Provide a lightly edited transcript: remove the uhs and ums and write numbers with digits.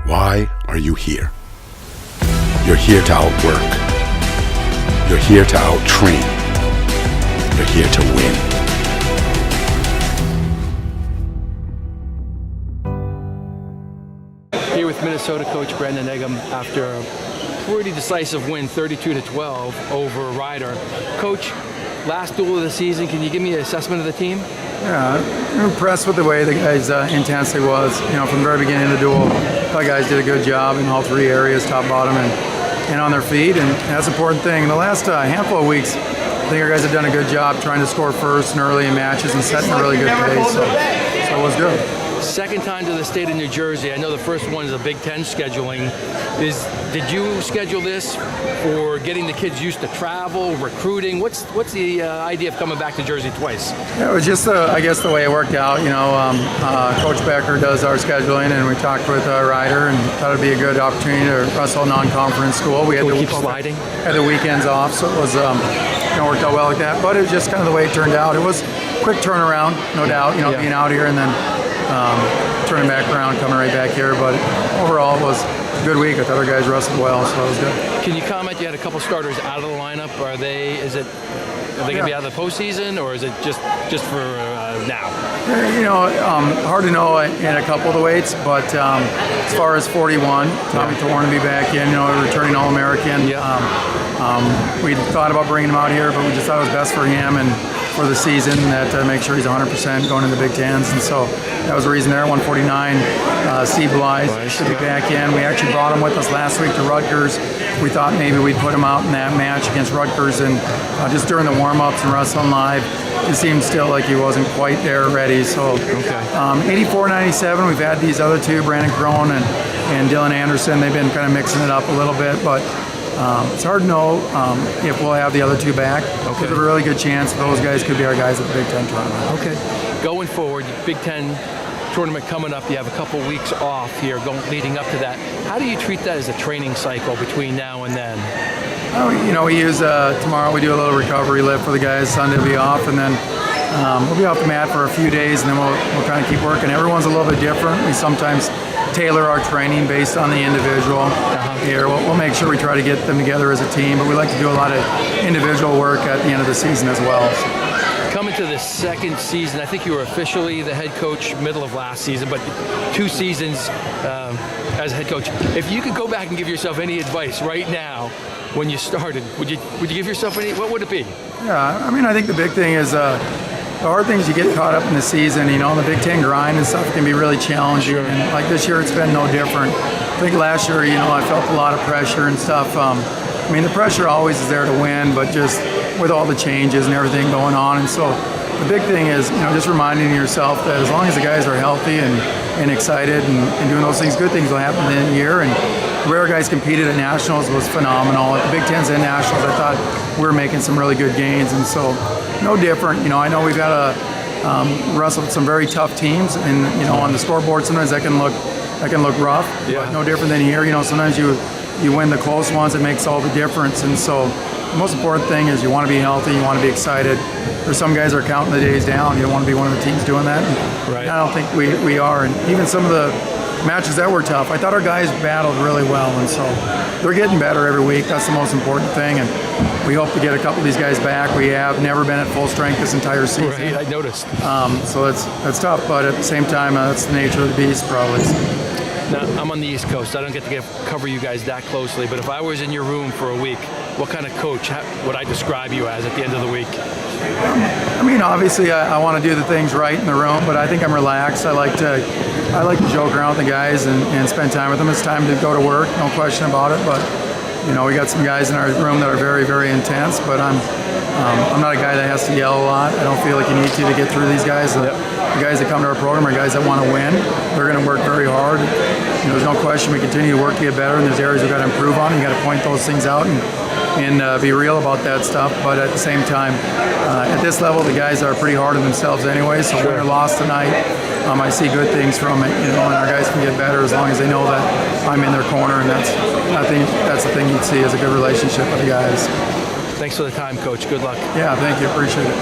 Why are you here? You're here to outwork. You're here to out-train. You're here to win. Here with Minnesota coach Brandon Eggum after a pretty decisive win, 32-12 over Ryder. Coach, last duel of the season, can you give me an assessment of the team? Yeah, I'm impressed with the way the guys' intensity was. You know, from the very beginning of the duel, the guys did a good job in all three areas, top, bottom, and on their feet, and that's an important thing. In the last handful of weeks, I think our guys have done a good job trying to score first and early in matches and setting a really good pace, so it was good. Second time to the state of New Jersey. I know the first one is a Big Ten scheduling. Did you schedule this for getting the kids used to travel, recruiting? What's the idea of coming back to Jersey twice? Yeah, it was just, I guess, the way it worked out. You know, Coach Becker does our scheduling, and we talked with Ryder and thought it'd be a good opportunity to wrestle a non-conference school. We had to keep sliding. Had the weekends off, so it was worked out well like that. But it was just kind of the way it turned out. It was a quick turnaround, no doubt. You know, being out here and then turning back around, coming right back here. But overall, it was a good week. I thought our guys wrestled well, so it was good. Can you comment? You had a couple starters out of the lineup. Are they going to be out of the postseason, or is it just for now? You know, hard to know in a couple of the weights, but as far as 41, Tommy Thorne will be back in. You know, a returning All-American. We thought about bringing him out here, but we just thought it was best for him and for the season that make sure he's 100% going into the Big Tens, and so that was the reason there. 149, Steve Blythe should be back in. We actually brought him with us last week to Rutgers. We thought maybe we'd put him out in that match against Rutgers, and just during the warm-ups and wrestling live, it seemed still like he wasn't quite there ready. So 84-97, we've had these other two, Brandon Crone and Dylan Anderson. They've been kind of mixing it up a little bit, but it's hard to know if we'll have the other two back. There's a really good chance those guys could be our guys at the Big Ten tournament. Okay. Going forward, Big Ten tournament coming up, you have a couple weeks off here leading up to that. How do you treat that as a training cycle between now and then? You know, we use tomorrow we do a little recovery lift for the guys. Sunday will be off, and then we'll be off the mat for a few days, and then we'll kind of keep working. Everyone's a little bit different. We sometimes tailor our training based on the individual. Here, we'll make sure we try to get them together as a team, but we like to do a lot of individual work at the end of the season as well. Coming to the second season, I think you were officially the head coach middle of last season, but 2 seasons as head coach. If you could go back and give yourself any advice right now when you started, would you give yourself any? What would it be? Yeah, I mean, I think the big thing is the hard things you get caught up in the season. You know, the Big Ten grind and stuff can be really challenging. And like this year, it's been no different. I think last year, you know, I felt a lot of pressure and stuff. I mean, the pressure always is there to win, but just with all the changes and everything going on. And so the big thing is, you know, just reminding yourself that as long as the guys are healthy and excited and doing those things, good things will happen in the year. And the way our guys competed at Nationals was phenomenal. At the Big Tens and Nationals, I thought we were making some really good gains. And so no different. You know, I know we've got to wrestle with some very tough teams. And, you know, on the scoreboard, sometimes that can look rough. Yeah. But no different than here. You know, sometimes you win the close ones, it makes all the difference. And so the most important thing is you want to be healthy, you want to be excited. There's some guys that are counting the days down. You don't want to be one of the teams doing that. And I don't think we are. And even some of the matches that were tough, I thought our guys battled really well. And so they're getting better every week. That's the most important thing. And we hope to get a couple of these guys back. We have never been at full strength this entire season. Right, I noticed. So that's tough. But at the same time, that's the nature of the beast, probably. Now, I'm on the East Coast. I don't get to cover you guys that closely, but if I was in your room for a week, what kind of coach would I describe you as at the end of the week? I mean, obviously, I want to do the things right in the room, but I think I'm relaxed. I like to joke around with the guys and spend time with them. It's time to go to work, no question about it. But you know, we got some guys in our room that are very, very intense. But I'm not a guy that has to yell a lot. I don't feel like you need to get through these guys. The guys that come to our program are guys that want to win. They're going to work very hard. You know, there's no question we continue to work to get better, and there's areas we've got to improve on. You got to point those things out and be real about that stuff. But at the same time, at this level, the guys are pretty hard on themselves anyway. So win or loss tonight, I see good things from it. You know, and our guys can get better as long as they know that I'm in their corner. And I think that's the thing you'd see is a good relationship with the guys. Thanks for the time, Coach. Good luck. Yeah, thank you. Appreciate it.